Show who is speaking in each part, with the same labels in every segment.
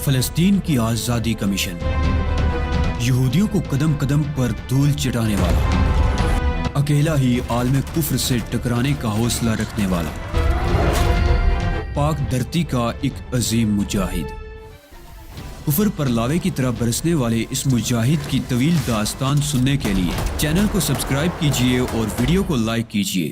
Speaker 1: فلسطین کی آزادی کا مشن، یہودیوں کو قدم قدم پر دھول چٹانے والا، اکیلا ہی عالم کفر سے ٹکرانے کا حوصلہ رکھنے والا، پاک دھرتی کا ایک عظیم مجاہد، کفر پر لاوے کی طرح برسنے والے اس مجاہد کی طویل داستان سننے کے لیے چینل کو سبسکرائب کیجئے اور ویڈیو کو لائک کیجئے۔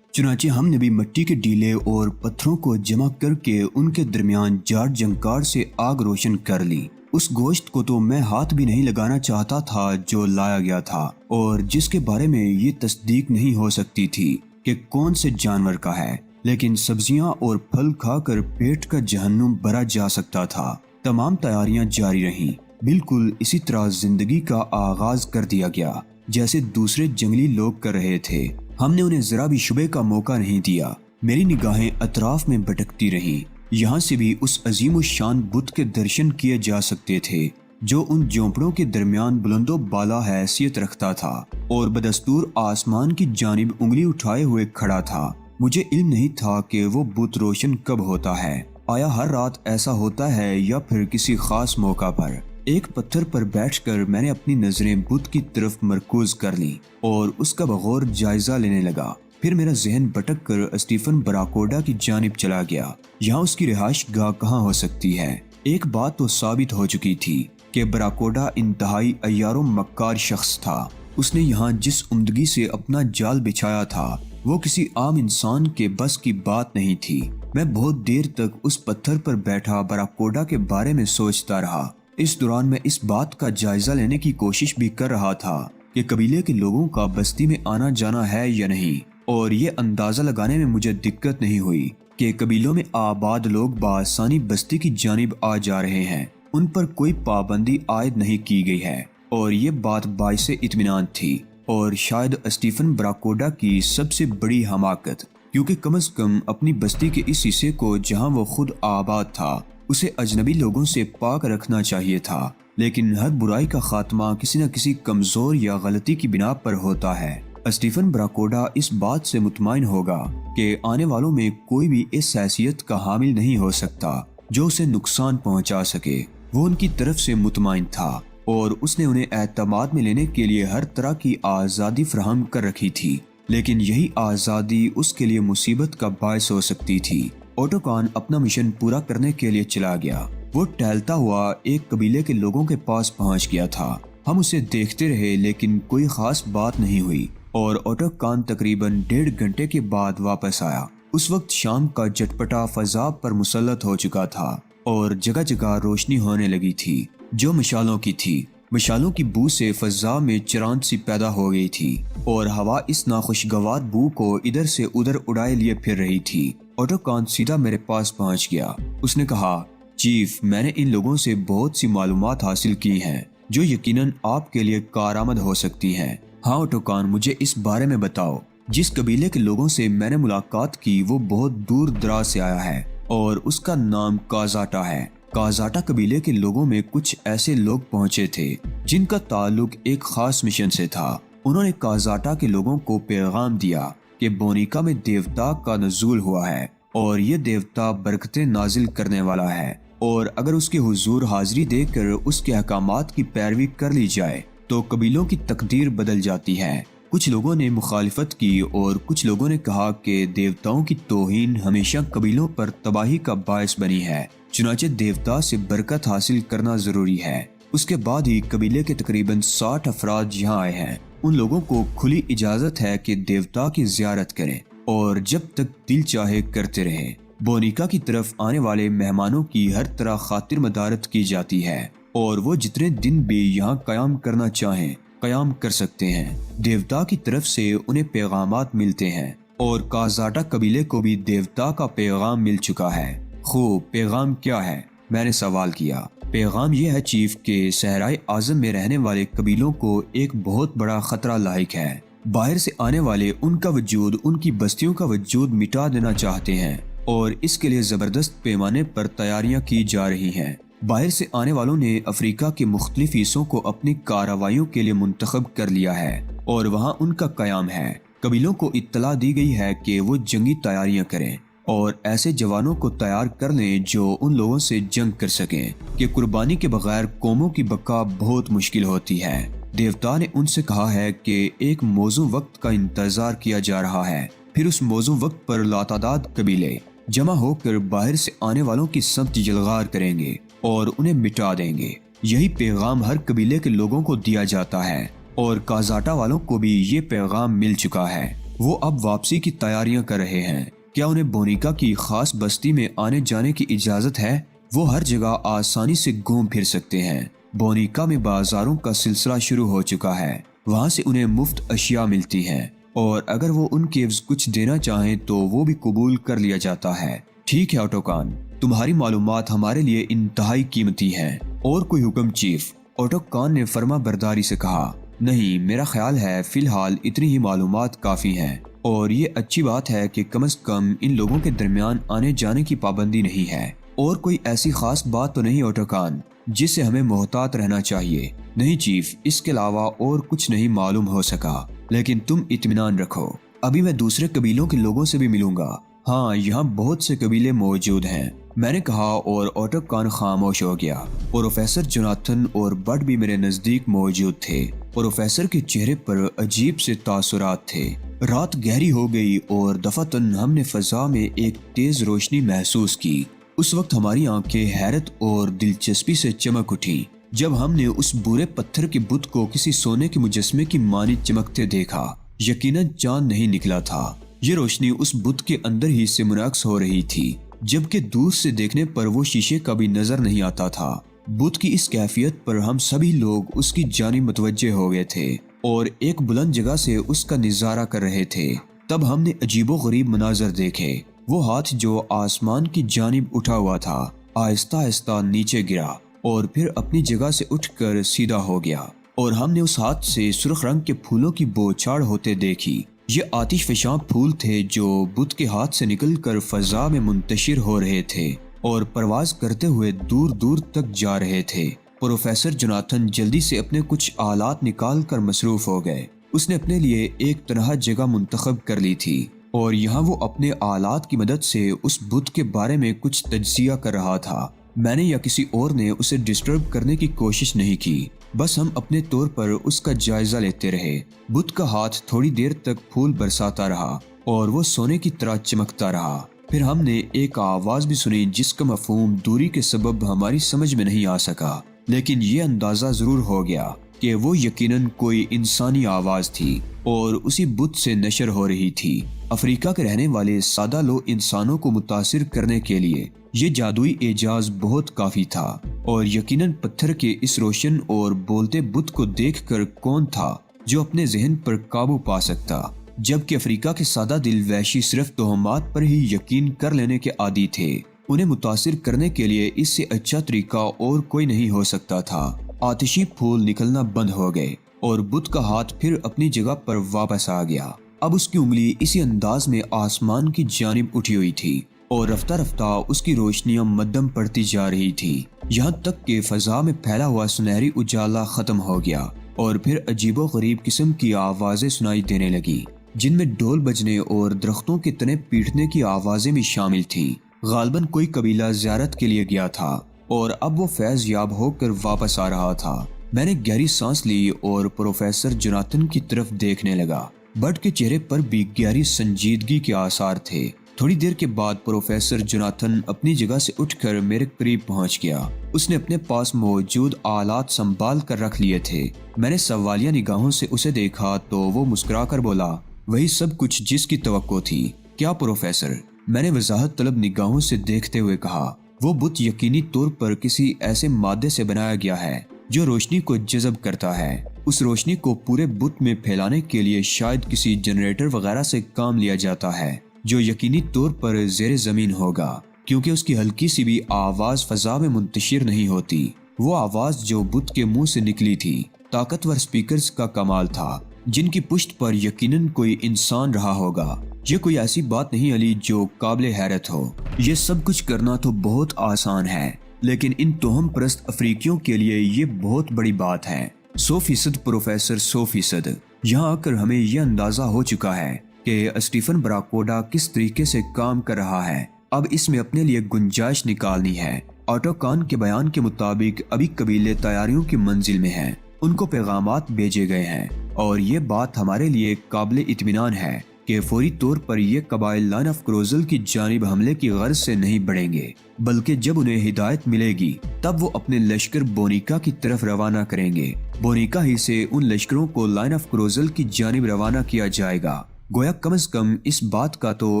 Speaker 1: چنانچہ ہم نے بھی مٹی کے ڈیلے اور پتھروں کو جمع کر کے ان کے درمیان جاڑ جنکار سے آگ روشن کر لی۔ اس گوشت کو تو میں ہاتھ بھی نہیں لگانا چاہتا تھا جو لایا گیا تھا، اور جس کے بارے میں یہ تصدیق نہیں ہو سکتی تھی کہ کون سے جانور کا ہے، لیکن سبزیاں اور پھل کھا کر پیٹ کا جہنم بھرا جا سکتا تھا۔ تمام تیاریاں جاری رہیں، بالکل اسی طرح زندگی کا آغاز کر دیا گیا جیسے دوسرے جنگلی لوگ کر رہے تھے۔ ہم نے انہیں ذرا بھی شبے کا موقع نہیں دیا۔ میری نگاہیں اطراف میں بھٹکتی رہیں، یہاں سے بھی اس عظیم الشان بت کے درشن کیے جا سکتے تھے جو ان جھونپڑوں کے درمیان بلند و بالا حیثیت رکھتا تھا اور بدستور آسمان کی جانب انگلی اٹھائے ہوئے کھڑا تھا۔ مجھے علم نہیں تھا کہ وہ بت روشن کب ہوتا ہے، آیا ہر رات ایسا ہوتا ہے یا پھر کسی خاص موقع پر۔ ایک پتھر پر بیٹھ کر میں نے اپنی نظریں بت کی طرف مرکوز کر لیں اور اس کا بغور جائزہ لینے لگا۔ پھر میرا ذہن بھٹک کر اسٹیفن براکوڈا کی جانب چلا گیا۔ یہاں اس کی رہائش گاہ کہاں ہو سکتی ہے؟ ایک بات تو ثابت ہو چکی تھی کہ براکوڈا انتہائی عیار و مکار شخص تھا۔ اس نے یہاں جس عمدگی سے اپنا جال بچھایا تھا وہ کسی عام انسان کے بس کی بات نہیں تھی۔ میں بہت دیر تک اس پتھر پر بیٹھا براکوڈا کے بارے میں سوچتا رہا۔ اس دوران میں اس بات کا جائزہ لینے کی کوشش بھی کر رہا تھا کہ قبیلے کے لوگوں کا بستی میں آنا جانا ہے یا نہیں، اور یہ اندازہ لگانے میں مجھے دقت نہیں ہوئی کہ قبیلوں میں آباد لوگ بآسانی بستی کی جانب آ جا رہے ہیں، ان پر کوئی پابندی عائد نہیں کی گئی ہے، اور یہ بات باعث اطمینان تھی، اور شاید اسٹیفن براکوڈا کی سب سے بڑی حماقت، کیونکہ کم از کم اپنی بستی کے اس حصے کو جہاں وہ خود آباد تھا اسے اجنبی لوگوں سے پاک رکھنا چاہیے تھا، لیکن ہر برائی کا خاتمہ کسی نہ کسی کمزور یا غلطی کی بنا پر ہوتا ہے۔ اسٹیفن براکوڈا اس بات سے مطمئن ہوگا کہ آنے والوں میں کوئی بھی اس حیثیت کا حامل نہیں ہو سکتا جو اسے نقصان پہنچا سکے۔ وہ ان کی طرف سے مطمئن تھا اور اس نے انہیں اعتماد میں لینے کے لیے ہر طرح کی آزادی فراہم کر رکھی تھی، لیکن یہی آزادی اس کے لیے مصیبت کا باعث ہو سکتی تھی۔ اوٹوکان اپنا مشن پورا کرنے کے لیے چلا گیا۔ وہ ٹہلتا ہوا ایک قبیلے کے لوگوں کے پاس پہنچ گیا تھا۔ ہم اسے دیکھتے رہے لیکن کوئی خاص بات نہیں ہوئی، اور اوٹوکان تقریباً 1.5 گھنٹے کے بعد واپس آیا۔ اس وقت شام کا جٹپٹا فضا پر مسلط ہو چکا تھا اور جگہ جگہ روشنی ہونے لگی تھی جو مشالوں کی تھی۔ مشالوں کی بو سے فضا میں چراند سی پیدا ہو گئی تھی اور ہوا اس ناخوشگوار بو کو ادھر سے ادھر اڑائے لیے پھر رہی تھی۔ اوٹوکان سیدھا میرے پاس پہنچ گیا۔ اس نے کہا، چیف، میں نے ان لوگوں سے بہت سی معلومات حاصل کی ہیں جو یقیناً آپ کے لیے کارآمد ہو سکتی ہیں۔ ہاں اوٹوکان، مجھے اس بارے میں بتاؤ۔ جس قبیلے کے لوگوں سے میں نے ملاقات کی وہ بہت دور دراز سے آیا ہے اور اس کا نام کازاٹا ہے۔ کازاٹا قبیلے کے لوگوں میں کچھ ایسے لوگ پہنچے تھے جن کا تعلق ایک خاص مشن سے تھا۔ انہوں نے کازاٹا کے لوگوں کو پیغام دیا کہ بونیکا میں دیوتا کا نزول ہوا ہے اور یہ دیوتا برکتیں نازل کرنے والا ہے، اور اگر اس کے حضور حاضری دے کر اس کے احکامات کی پیروی کر لی جائے تو قبیلوں کی تقدیر بدل جاتی ہے۔ کچھ لوگوں نے مخالفت کی اور کچھ لوگوں نے کہا کہ دیوتاؤں کی توہین ہمیشہ قبیلوں پر تباہی کا باعث بنی ہے، چنانچہ دیوتا سے برکت حاصل کرنا ضروری ہے۔ اس کے بعد ہی قبیلے کے تقریباً 60 افراد یہاں آئے ہیں۔ ان لوگوں کو کھلی اجازت ہے کہ دیوتا کی زیارت کریں اور جب تک دل چاہے کرتے رہیں۔ بونیکا کی طرف آنے والے مہمانوں کی ہر طرح خاطر مدارت کی جاتی ہے اور وہ جتنے دن بھی یہاں قیام کرنا چاہیں قیام کر سکتے ہیں۔ دیوتا کی طرف سے انہیں پیغامات ملتے ہیں اور کازاٹا قبیلے کو بھی دیوتا کا پیغام مل چکا ہے۔ خوب، پیغام کیا ہے؟ میں نے سوال کیا۔ پیغام یہ ہے چیف کہ صحرائے اعظم میں رہنے والے قبیلوں کو ایک بہت بڑا خطرہ لاحق ہے۔ باہر سے آنے والے ان کا وجود، ان کی بستیوں کا وجود مٹا دینا چاہتے ہیں اور اس کے لیے زبردست پیمانے پر تیاریاں کی جا رہی ہیں۔ باہر سے آنے والوں نے افریقہ کے مختلف حصوں کو اپنی کارروائیوں کے لیے منتخب کر لیا ہے اور وہاں ان کا قیام ہے۔ قبیلوں کو اطلاع دی گئی ہے کہ وہ جنگی تیاریاں کریں اور ایسے جوانوں کو تیار کر لیں جو ان لوگوں سے جنگ کر سکیں کہ قربانی کے بغیر قوموں کی بقا بہت مشکل ہوتی ہے۔ دیوتا نے ان سے کہا ہے کہ ایک موزوں وقت کا انتظار کیا جا رہا ہے، پھر اس موزوں وقت پر لاتعداد قبیلے جمع ہو کر باہر سے آنے والوں کی سمت جلغار کریں گے اور انہیں مٹا دیں گے۔ یہی پیغام ہر قبیلے کے لوگوں کو دیا جاتا ہے اور کازاٹا والوں کو بھی یہ پیغام مل چکا ہے۔ وہ اب واپسی کی تیاریاں کر رہے ہیں۔ کیا انہیں بونیکا کی خاص بستی میں آنے جانے کی اجازت ہے؟ وہ ہر جگہ آسانی سے گھوم پھر سکتے ہیں۔ بونیکا میں بازاروں کا سلسلہ شروع ہو چکا ہے، وہاں سے انہیں مفت اشیاء ملتی ہیں اور اگر وہ ان کے عوض کچھ دینا چاہیں تو وہ بھی قبول کر لیا جاتا ہے۔ ٹھیک ہے اوٹوکان، تمہاری معلومات ہمارے لیے انتہائی قیمتی ہیں۔ اور کوئی حکم چیف؟ اوٹوکان نے فرما برداری سے کہا۔ نہیں، میرا خیال ہے فی الحال اتنی ہی معلومات کافی ہیں، اور یہ اچھی بات ہے کہ کم از کم ان لوگوں کے درمیان آنے جانے کی پابندی نہیں ہے۔ اور کوئی ایسی خاص بات تو نہیں اوٹوکان جس سے ہمیں محتاط رہنا چاہیے؟ نہیں چیف، اس کے علاوہ اور کچھ نہیں معلوم ہو سکا، لیکن تم اطمینان رکھو، ابھی میں دوسرے قبیلوں کے لوگوں سے بھی ملوں گا۔ ہاں، یہاں بہت سے قبیلے موجود ہیں، میں نے کہا، اور اوٹوکان خاموش ہو گیا۔ پروفیسر جوناتھن اور بٹ بھی میرے نزدیک موجود تھے۔ پروفیسر کے چہرے پر عجیب سے تاثرات تھے۔ رات گہری ہو گئی اور دفعتاً ہم نے فضا میں ایک تیز روشنی محسوس کی۔ اس وقت ہماری آنکھیں حیرت اور دلچسپی سے چمک اٹھی جب ہم نے اس بورے پتھر کے بت کو کسی سونے کے مجسمے کی مانند چمکتے دیکھا۔ یقیناً چاند نہیں نکلا تھا، یہ روشنی اس بت کے اندر ہی سے منعکس ہو رہی تھی، جبکہ دور سے دیکھنے پر وہ شیشے کا بھی نظر نہیں آتا تھا۔ بت کی اس کیفیت پر ہم سبھی لوگ اس کی جانب متوجہ ہو گئے تھے اور ایک بلند جگہ سے اس کا نظارہ کر رہے تھے۔ تب ہم نے عجیب و غریب مناظر دیکھے۔ وہ ہاتھ جو آسمان کی جانب اٹھا ہوا تھا آہستہ آہستہ نیچے گرا اور پھر اپنی جگہ سے اٹھ کر سیدھا ہو گیا، اور ہم نے اس ہاتھ سے سرخ رنگ کے پھولوں کی بوچھاڑ ہوتے دیکھی۔ یہ آتش فشاں پھول تھے جو بت کے ہاتھ سے نکل کر فضا میں منتشر ہو رہے تھے اور پرواز کرتے ہوئے دور دور تک جا رہے تھے۔ پروفیسر جوناتھن جلدی سے اپنے کچھ آلات نکال کر مصروف ہو گئے۔ اس نے اپنے لیے ایک تنہا جگہ منتخب کر لی تھی اور یہاں وہ اپنے آلات کی مدد سے اس بت کے بارے میں کچھ تجزیہ کر رہا تھا۔ میں نے یا کسی اور نے اسے ڈسٹرب کرنے کی کوشش نہیں کی، بس ہم اپنے طور پر اس کا جائزہ لیتے رہے۔ بت کا ہاتھ تھوڑی دیر تک پھول برساتا رہا اور وہ سونے کی طرح چمکتا رہا۔ پھر ہم نے ایک آواز بھی سنی جس کا مفہوم دوری کے سبب ہماری سمجھ میں نہیں آ سکا، لیکن یہ اندازہ ضرور ہو گیا کہ وہ یقیناً کوئی انسانی آواز تھی اور اسی بت سے نشر ہو رہی تھی۔ افریقہ کے رہنے والے سادہ لو انسانوں کو متاثر کرنے کے لیے یہ جادوئی اعجاز بہت کافی تھا، اور یقیناً پتھر کے اس روشن اور بولتے بت کو دیکھ کر کون تھا جو اپنے ذہن پر قابو پا سکتا، جبکہ افریقہ کے سادہ دل وحشی صرف تہمات پر ہی یقین کر لینے کے عادی تھے۔ انہیں متاثر کرنے کے لیے اس سے اچھا طریقہ اور کوئی نہیں ہو سکتا تھا۔ آتشی پھول نکلنا بند ہو گئے اور بت کا ہاتھ پھر اپنی جگہ پر واپس آ گیا۔ اب اس کی انگلی اسی انداز میں آسمان کی جانب اٹھی ہوئی تھی اور رفتہ رفتہ اس کی روشنیاں مدھم پڑتی جا رہی تھی، یہاں تک کہ فضا میں پھیلا ہوا سنہری اجالا ختم ہو گیا اور پھر عجیب و غریب قسم کی آوازیں سنائی دینے لگی، جن میں ڈول بجنے اور درختوں کے تنے پیٹنے کی آوازیں بھی شامل تھیں۔ غالباً کوئی قبیلہ زیارت کے لیے گیا تھا اور اب وہ فیض یاب ہو کر واپس آ رہا تھا۔ میں نے گہری سانس لی اور پروفیسر جوناتھن کی طرف دیکھنے لگا۔ بٹ کے چہرے پر بھی گہری سنجیدگی کے آثار تھے۔ تھوڑی دیر کے بعد پروفیسر جوناتھن اپنی جگہ سے اٹھ کر میرے قریب پہنچ گیا۔ اس نے اپنے پاس موجود آلات سنبھال کر رکھ لیے تھے۔ میں نے سوالیہ نگاہوں سے اسے دیکھا تو وہ مسکرا کر بولا، وہی سب کچھ جس کی توقع تھی۔ کیا پروفیسر؟ میں نے وضاحت طلب نگاہوں سے دیکھتے ہوئے کہا، وہ بت یقینی طور پر کسی ایسے مادے سے بنایا گیا ہے جو روشنی کو جذب کرتا ہے۔ اس روشنی کو پورے بت میں پھیلانے کے لیے شاید کسی جنریٹر وغیرہ سے کام لیا جاتا ہے جو یقینی طور پر زیر زمین ہوگا، کیونکہ اس کی ہلکی سی بھی آواز فضا میں منتشر نہیں ہوتی۔ وہ آواز جو بت کے منہ سے نکلی تھی طاقتور سپیکرز کا کمال تھا، جن کی پشت پر یقیناً کوئی انسان رہا ہوگا۔ یہ کوئی ایسی بات نہیں علی جو قابل حیرت ہو۔ یہ سب کچھ کرنا تو بہت آسان ہے، لیکن ان توہم پرست افریقیوں کے لیے یہ بہت بڑی بات ہے۔ 100% پروفیسر، 100%۔ یہاں آ کر ہمیں یہ اندازہ ہو چکا ہے کہ اسٹیفن براکوڈا کس طریقے سے کام کر رہا ہے۔ اب اس میں اپنے لیے گنجائش نکالنی ہے۔ آٹو کان کے بیان کے مطابق ابھی قبیلے تیاریوں کی منزل میں ہیں، ان کو پیغامات بھیجے گئے ہیں، اور یہ بات ہمارے لیے قابل اطمینان ہے کہ فوری طور پر یہ قبائل لائن آف کروزل کی جانب حملے کی غرض سے نہیں بڑھیں گے، بلکہ جب انہیں ہدایت ملے گی تب وہ اپنے لشکر بونیکا کی طرف روانہ کریں گے۔ بونیکا ہی سے ان لشکروں کو لائن آف کروزل کی جانب روانہ کیا جائے گا۔ گویا کم از کم اس بات کا تو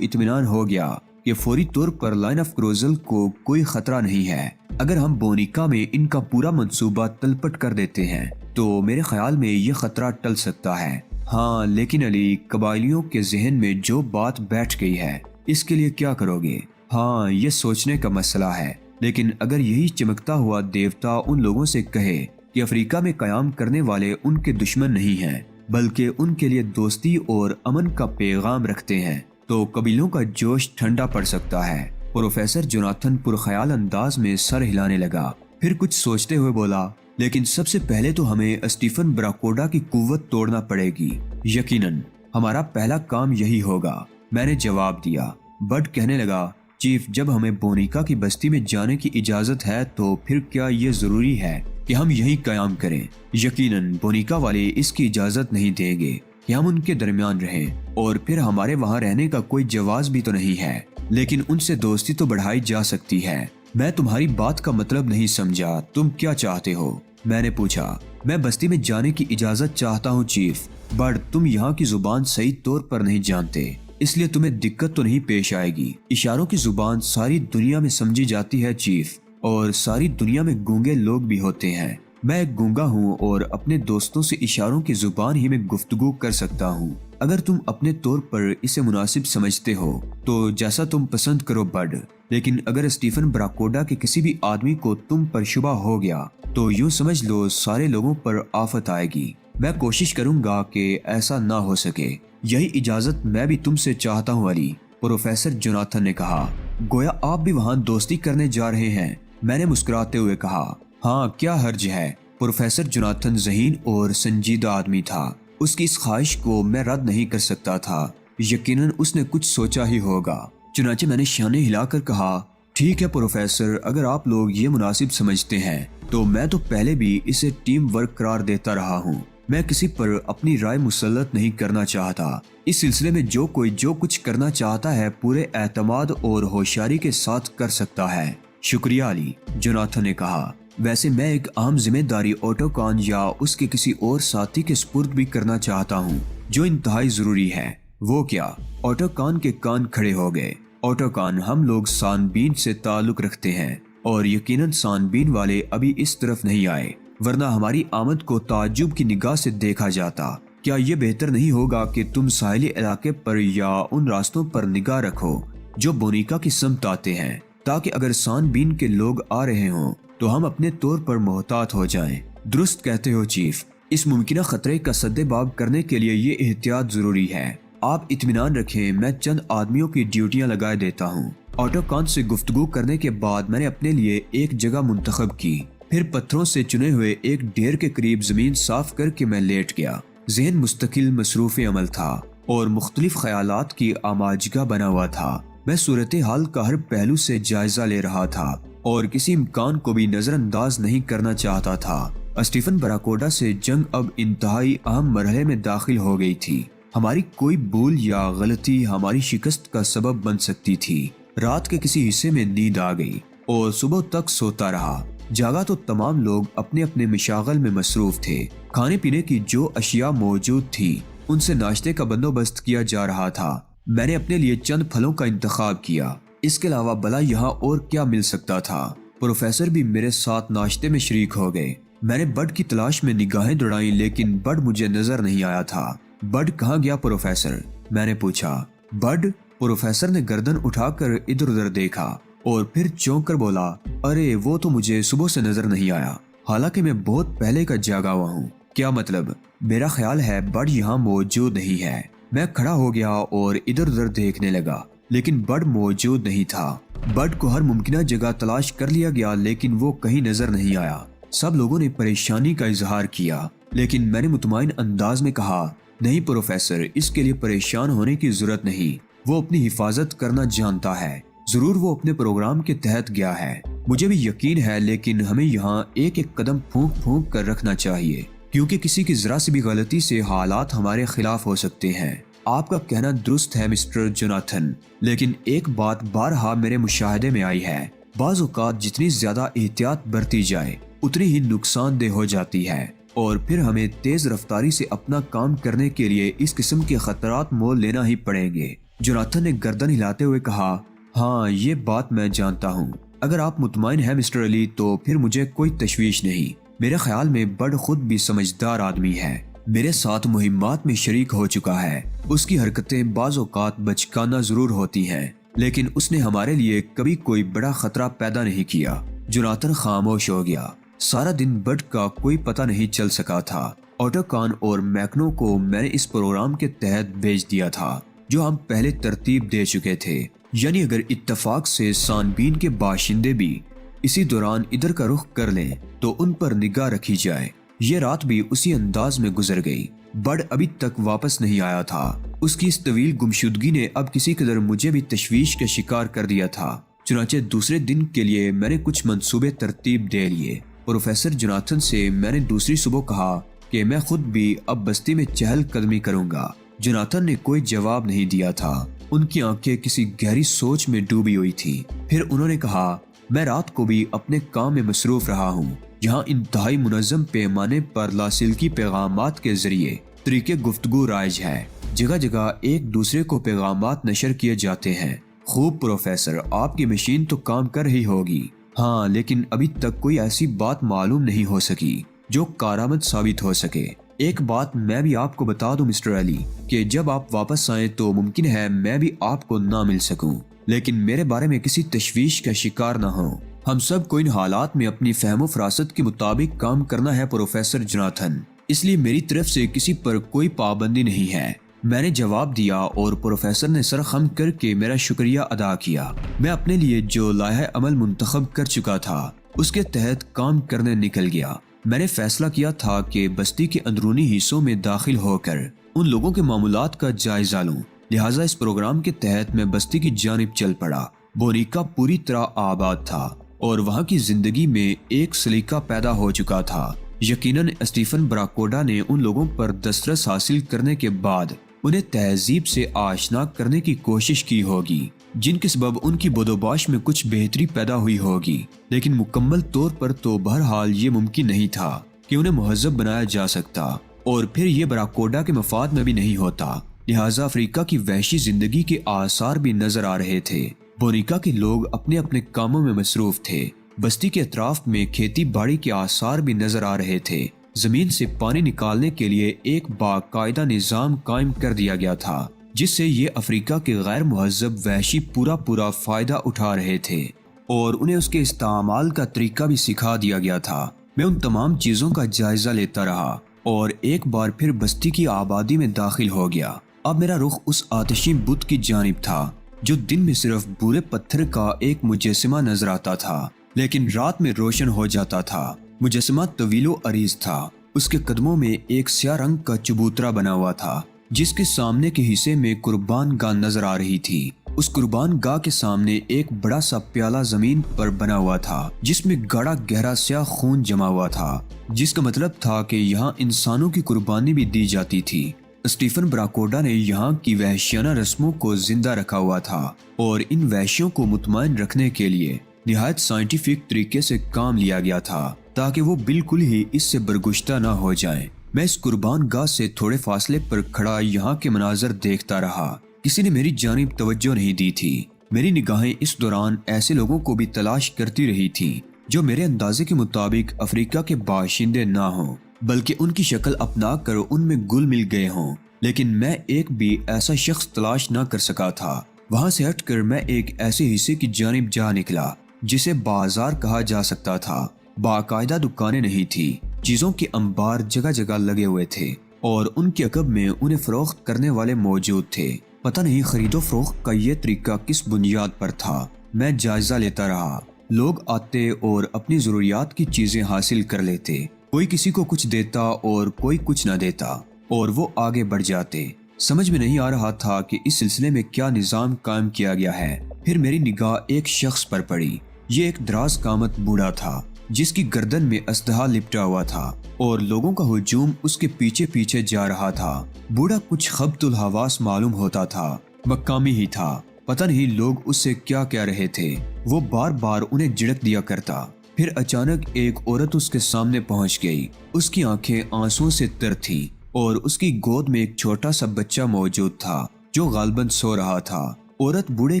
Speaker 1: اطمینان ہو گیا کہ فوری طور پر لائن آف کروزل کو کوئی خطرہ نہیں ہے۔ اگر ہم بونیکا میں ان کا پورا منصوبہ تلپٹ کر دیتے ہیں تو میرے خیال میں یہ خطرہ ٹل سکتا ہے۔ ہاں لیکن علی، قبائلیوں کے ذہن میں جو بات بیٹھ گئی ہے اس کے لیے کیا کرو گے؟ ہاں یہ سوچنے کا مسئلہ ہے، لیکن اگر یہی چمکتا ہوا دیوتا ان لوگوں سے کہے کہ افریقہ میں قیام کرنے والے ان کے دشمن نہیں ہیں بلکہ ان کے لیے دوستی اور امن کا پیغام رکھتے ہیں تو قبیلوں کا جوش ٹھنڈا پڑ سکتا ہے۔ پروفیسر جوناتھن پرخیال انداز میں سر ہلانے لگا، پھر کچھ سوچتے ہوئے بولا، لیکن سب سے پہلے تو ہمیں اسٹیفن براکوڈا کی قوت توڑنا پڑے گی۔ یقیناً ہمارا پہلا کام یہی ہوگا، میں نے جواب دیا۔ بڈ کہنے لگا، چیف جب ہمیں بونیکا کی بستی میں جانے کی اجازت ہے تو پھر کیا یہ ضروری ہے کہ ہم یہیں قیام کریں؟ یقیناً بونیکا والے اس کی اجازت نہیں دیں گے کہ ہم ان کے درمیان رہیں، اور پھر ہمارے وہاں رہنے کا کوئی جواز بھی تو نہیں ہے، لیکن ان سے دوستی تو بڑھائی جا سکتی ہے۔ میں تمہاری بات کا مطلب نہیں سمجھا، تم کیا چاہتے ہو؟ میں نے پوچھا۔ میں بستی میں جانے کی اجازت چاہتا ہوں چیف۔ بڈ، تم یہاں کی زبان صحیح طور پر نہیں جانتے، اس لیے تمہیں دقت تو نہیں پیش آئے گی۔ اشاروں کی زبان ساری دنیا میں سمجھی جاتی ہے چیف، اور ساری دنیا میں گونگے لوگ بھی ہوتے ہیں۔ میں ایک گونگا ہوں اور اپنے دوستوں سے اشاروں کی زبان ہی میں گفتگو کر سکتا ہوں۔ اگر تم اپنے طور پر اسے مناسب سمجھتے ہو تو جیسا تم پسند کرو بڈ، لیکن اگر اسٹیفن براکوڈا کے کسی بھی آدمی کو تم پر شبہ ہو گیا تو یوں سمجھ لو سارے لوگوں پر آفت آئے گی۔ میں کوشش کروں گا کہ ایسا نہ ہو سکے۔ یہی اجازت میں بھی تم سے چاہتا ہوں علی، پروفیسر جوناتھن نے کہا۔ گویا آپ بھی وہاں دوستی کرنے جا رہے ہیں؟ میں نے مسکراتے ہوئے کہا۔ ہاں کیا حرج ہے؟ پروفیسر جوناتھن ذہین اور سنجیدہ آدمی تھا، اس کی اس خواہش کو میں رد نہیں کر سکتا تھا۔ یقیناً اس نے کچھ سوچا ہی ہوگا۔ چنانچہ میں نے شانے ہلا کر کہا، ٹھیک ہے پروفیسر، اگر آپ لوگ یہ مناسب سمجھتے ہیں تو میں تو پہلے بھی اسے ٹیم ورک قرار دیتا رہا ہوں۔ میں کسی پر اپنی رائے مسلط نہیں کرنا چاہتا۔ اس سلسلے میں جو کوئی جو کچھ کرنا چاہتا ہے پورے اعتماد اور ہوشیاری کے ساتھ کر سکتا ہے۔ شکریہ علی، جوناتھن نے کہا۔ ویسے میں ایک اہم ذمہ داری آٹو کان یا اس کے کسی اور ساتھی کے سپرد بھی کرنا چاہتا ہوں جو انتہائی ضروری ہے۔ وہ کیا؟ آٹو کان کے کان کھڑے ہو گئے۔ آٹو کان، ہم لوگ سان بین سے تعلق رکھتے ہیں اور یقیناً سان بین والے ابھی اس طرف نہیں آئے، ورنہ ہماری آمد کو تعجب کی نگاہ سے دیکھا جاتا۔ کیا یہ بہتر نہیں ہوگا کہ تم ساحلی علاقے پر یا ان راستوں پر نگاہ رکھو جو بونیکا کی سمت آتے ہیں، تاکہ اگر سان بین کے لوگ آ رہے ہوں تو ہم اپنے طور پر محتاط ہو جائیں؟ درست کہتے ہو چیف، اس ممکنہ خطرے کا سد باب کرنے کے لیے یہ احتیاط ضروری ہے۔ آپ اطمینان رکھیں، میں چند آدمیوں کی ڈیوٹیاں لگائے دیتا ہوں۔ آٹو کان سے گفتگو کرنے کے بعد میں نے اپنے لیے ایک جگہ منتخب کی، پھر پتھروں سے چنے ہوئے ایک ڈھیر کے قریب زمین صاف کر کے میں لیٹ گیا۔ ذہن مستقل مصروف عمل تھا اور مختلف خیالات کی آماجگاہ بنا ہوا تھا۔ میں صورتحال کا ہر پہلو سے جائزہ لے رہا تھا اور کسی امکان کو بھی نظر انداز نہیں کرنا چاہتا تھا۔ اسٹیفن براکوڈا سے جنگ اب انتہائی اہم مرحلے میں داخل ہو گئی تھی۔ ہماری کوئی بھول یا غلطی ہماری شکست کا سبب بن سکتی تھی۔ رات کے کسی حصے میں نیند آ گئی اور صبح تک سوتا رہا۔ جاگا تو تمام لوگ اپنے اپنے مشاغل میں مصروف تھے۔ کھانے پینے کی جو اشیاء موجود تھی ان سے ناشتے کا بندوبست کیا جا رہا تھا۔ میں نے اپنے لیے چند پھلوں کا انتخاب کیا، اس کے علاوہ بھلا یہاں اور کیا مل سکتا تھا؟ پروفیسر بھی میرے ساتھ ناشتے میں شریک ہو گئے۔ میں نے بڈ کی تلاش میں نگاہیں دوڑائیں لیکن بڈ مجھے نظر نہیں آیا تھا۔ بڈ کہاں گیا پروفیسر؟ میں نے پوچھا۔ بڈ؟ پروفیسر نے گردن اٹھا کر ادھر ادھر دیکھا اور پھر چونک کر بولا، ارے وہ تو مجھے صبح سے نظر نہیں آیا، حالانکہ میں بہت پہلے کا جاگا ہوا ہوں۔ کیا مطلب؟ میرا خیال ہے بڈ یہاں موجود نہیں ہے۔ میں کھڑا ہو گیا اور ادھر ادھر دیکھنے لگا لیکن بڈ موجود نہیں تھا۔ بڈ کو ہر ممکنہ جگہ تلاش کر لیا گیا لیکن وہ کہیں نظر نہیں آیا۔ سب لوگوں نے پریشانی کا اظہار کیا لیکن میں نے مطمئن انداز میں کہا، نہیں پروفیسر، اس کے لیے پریشان ہونے کی ضرورت نہیں، وہ اپنی حفاظت کرنا جانتا ہے، ضرور وہ اپنے پروگرام کے تحت گیا ہے، مجھے بھی یقین ہے، لیکن ہمیں یہاں ایک ایک قدم پھونک پھونک کر رکھنا چاہیے، کیونکہ کسی کی ذرا سی بھی غلطی سے حالات ہمارے خلاف ہو سکتے ہیں۔ آپ کا کہنا درست ہے مسٹر جوناتھن، لیکن ایک بات بارہا میرے مشاہدے میں آئی ہے، بعض اوقات جتنی زیادہ احتیاط برتی جائے اتنی ہی نقصان دہ ہو جاتی ہے، اور پھر ہمیں تیز رفتاری سے اپنا کام کرنے کے لیے اس قسم کے خطرات مول لینا ہی پڑیں گے۔ جوناتھن نے گردن ہلاتے ہوئے کہا، ہاں یہ بات میں جانتا ہوں، اگر آپ مطمئن ہیں مسٹر علی تو پھر مجھے کوئی تشویش نہیں، میرے خیال میں بڈ خود بھی سمجھدار آدمی ہے، میرے ساتھ مہمات میں شریک ہو چکا ہے، اس کی حرکتیں بعض اوقات بچکانہ ضرور ہوتی ہیں، لیکن اس نے ہمارے لیے کبھی کوئی بڑا خطرہ پیدا نہیں کیا۔ جوناتھن خاموش ہو گیا۔ سارا دن بڈ کا کوئی پتہ نہیں چل سکا تھا۔ اوٹوکان اور میکنو کو میں نے اس پروگرام کے تحت بھیج دیا تھا جو ہم پہلے ترتیب دے چکے تھے، یعنی اگر اتفاق سے سانبین کے باشندے بھی اسی دوران ادھر کا رخ کر لیں تو ان پر نگاہ رکھی جائے۔ یہ رات بھی اسی انداز میں گزر گئی۔ بڈ ابھی تک واپس نہیں آیا تھا۔ اس کی اس طویل گمشدگی نے اب کسی قدر مجھے بھی تشویش کا شکار کر دیا تھا۔ چنانچہ دوسرے دن کے لیے میں نے کچھ منصوبے ترتیب دے لیے۔ پروفیسر جوناتھن سے میں نے دوسری صبح کہا کہ میں خود بھی اب بستی میں چہل قدمی کروں گا۔ جوناتھن نے کوئی جواب نہیں دیا تھا۔ ان کی آنکھیں کسی گہری سوچ میں ڈوبی ہوئی تھی۔ پھر انہوں نے کہا، میں رات کو بھی اپنے کام میں مصروف رہا ہوں، جہاں انتہائی منظم پیمانے پر لاسلکی پیغامات کے ذریعے طریقے گفتگو رائج ہے۔ جگہ جگہ ایک دوسرے کو پیغامات نشر کیے جاتے ہیں۔ خوب پروفیسر، آپ کی مشین تو کام کر رہی ہوگی۔ ہاں، لیکن ابھی تک کوئی ایسی بات معلوم نہیں ہو سکی جو کارآمد ثابت ہو سکے۔ ایک بات میں بھی آپ کو بتا دوں مسٹر علی کہ جب آپ واپس آئیں تو ممکن ہے میں بھی آپ کو نہ مل سکوں، لیکن میرے بارے میں کسی تشویش کا شکار نہ ہو۔ ہم سب کو ان حالات میں اپنی فہم و فراست کے مطابق کام کرنا ہے پروفیسر جوناتھن، اس لیے میری طرف سے کسی پر کوئی پابندی نہیں ہے۔ میں نے جواب دیا اور پروفیسر نے سر خم کر کے میرا شکریہ ادا کیا۔ میں اپنے لیے جو لائحہ عمل منتخب کر چکا تھا اس کے تحت کام کرنے نکل گیا۔ میں نے فیصلہ کیا تھا کہ بستی کے اندرونی حصوں میں داخل ہو کر ان لوگوں کے معاملات کا جائزہ لوں، لہٰذا اس پروگرام کے تحت میں بستی کی جانب چل پڑا۔ بونیکا پوری طرح آباد تھا اور وہاں کی زندگی میں ایک سلیقہ پیدا ہو چکا تھا۔ یقیناً اسٹیفن براکوڈا نے ان لوگوں پر دسترس حاصل کرنے کے بعد انہیں تہذیب سے آشنا کرنے کی کوشش کی ہوگی، جن کے سبب ان کی بدوباش میں کچھ بہتری پیدا ہوئی ہوگی، لیکن مکمل طور پر تو بہرحال یہ ممکن نہیں تھا کہ انہیں مہذب بنایا جا سکتا، اور پھر یہ براکوڈا کے مفاد میں بھی نہیں ہوتا، لہٰذا افریقہ کی وحشی زندگی کے آثار بھی نظر آ رہے تھے۔ بونیکا کے لوگ اپنے اپنے کاموں میں مصروف تھے۔ بستی کے اطراف میں کھیتی باڑی کے آثار بھی نظر آ رہے تھے۔ زمین سے پانی نکالنے کے لیے ایک باقاعدہ نظام قائم کر دیا گیا تھا، جس سے یہ افریقہ کے غیر مہذب وحشی پورا فائدہ اٹھا رہے تھے، اور انہیں اس کے استعمال کا طریقہ بھی سکھا دیا گیا تھا۔ میں ان تمام چیزوں کا جائزہ لیتا رہا اور ایک بار پھر بستی کی آبادی میں داخل ہو گیا۔ اب میرا رخ اس آتشی بت کی جانب تھا جو دن میں صرف بورے پتھر کا ایک مجسمہ نظر آتا تھا، لیکن رات میں روشن ہو جاتا تھا۔ مجسمہ طویل و عریض تھا۔ اس کے قدموں میں ایک سیاہ رنگ کا چبوترا بنا ہوا تھا، جس کے سامنے کے حصے میں قربان گاہ نظر آ رہی تھی۔ اس قربان گاہ کے سامنے ایک بڑا سا پیالہ زمین پر بنا ہوا تھا، جس میں گاڑھا گہرا سیاہ خون جمع ہوا تھا، جس کا مطلب تھا کہ یہاں انسانوں کی قربانی بھی دی جاتی تھی۔ اسٹیفن براکوڈا نے یہاں کی وحشیانہ رسموں کو زندہ رکھا ہوا تھا، اور ان وحشیوں کو مطمئن رکھنے کے لیے نہایت سائنٹیفک طریقے سے کام لیا گیا تھا تاکہ وہ بالکل ہی اس سے برگشتہ نہ ہو جائیں۔ میں اس قربان گاہ سے تھوڑے فاصلے پر کھڑا یہاں کے مناظر دیکھتا رہا۔ کسی نے میری جانب توجہ نہیں دی تھی۔ میری نگاہیں اس دوران ایسے لوگوں کو بھی تلاش کرتی رہی تھی جو میرے اندازے کے مطابق افریقہ کے باشندے نہ ہوں، بلکہ ان کی شکل اپنا کر ان میں گل مل گئے ہوں، لیکن میں ایک بھی ایسا شخص تلاش نہ کر سکا تھا۔ وہاں سے ہٹ کر میں ایک ایسے حصے کی جانب جا نکلا جسے بازار کہا جا سکتا تھا۔ باقاعدہ دکانیں نہیں تھی، چیزوں کے انبار جگہ جگہ لگے ہوئے تھے، اور ان کے عقب میں انہیں فروخت کرنے والے موجود تھے۔ پتہ نہیں خرید و فروخت کا یہ طریقہ کس بنیاد پر تھا۔ میں جائزہ لیتا رہا۔ لوگ آتے اور اپنی ضروریات کی چیزیں حاصل کر لیتے، کوئی کسی کو کچھ دیتا اور کوئی کچھ نہ دیتا۔ اور وہ آگے بڑھ جاتے۔ سمجھ میں نہیں آ رہا تھا کہ اس سلسلے میں کیا نظام قائم کیا گیا ہے۔ پھر میری نگاہ ایک شخص پر پڑی۔ یہ ایک دراز قامت بوڑھا تھا جس کی گردن میں اسلحہ لپٹا ہوا تھا اور لوگوں کا ہجوم اس کے پیچھے پیچھے جا رہا تھا۔ بوڑھا کچھ خبط الحواس معلوم ہوتا تھا، مقامی ہی تھا، پتہ نہیں لوگ اس سے کیا کہہ رہے تھے۔ وہ بار بار انہیں جھڑک دیا کرتا۔ پھر اچانک ایک عورت اس کے سامنے پہنچ گئی۔ اس کی آنکھیں آنسوؤں سے تر تھیں اور اس کی گود میں ایک چھوٹا سا بچہ موجود تھا جو غالباً سو رہا تھا۔ عورت بوڑھے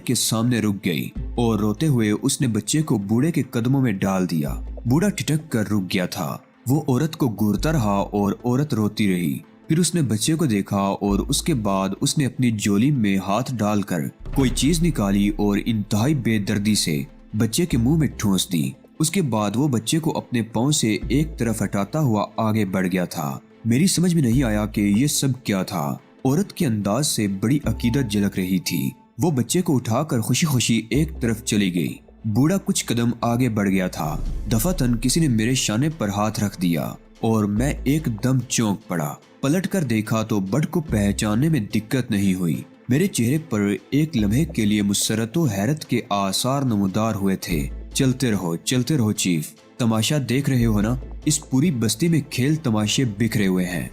Speaker 1: کے سامنے رک گئی اور روتے ہوئے اس نے بچے کو بوڑھے کے قدموں میں ڈال دیا۔ بوڑھا ٹھٹک کر رک گیا تھا۔ وہ عورت کو گھورتا رہا اور عورت روتی رہی۔ پھر اس نے بچے کو دیکھا اور اس کے بعد اس نے اپنی جولی میں ہاتھ ڈال کر کوئی چیز نکالی اور انتہائی بے دردی سے بچے کے منہ میں ٹھونس دی۔ اس کے بعد وہ بچے کو اپنے پاؤں سے ایک طرف ہٹاتا ہوا آگے بڑھ گیا تھا۔ میری سمجھ میں نہیں آیا کہ یہ سب کیا تھا۔ عورت کے انداز سے بڑی عقیدت جھلک رہی تھی۔ وہ بچے کو اٹھا کر خوشی خوشی ایک طرف چلی گئی۔ بوڑھا کچھ قدم آگے بڑھ گیا تھا۔ دفعتاً کسی نے میرے شانے پر ہاتھ رکھ دیا اور میں ایک دم چونک پڑا۔ پلٹ کر دیکھا تو بٹ کو پہچاننے میں دقت نہیں ہوئی۔ میرے چہرے پر ایک لمحے کے لیے مسرت و حیرت کے آثار نمودار ہوئے تھے۔ چلتے رہو چیف، تماشا دیکھ رہے ہو نا؟ اس پوری بستی میں کھیل تماشے بکھرے ہوئے ہیں۔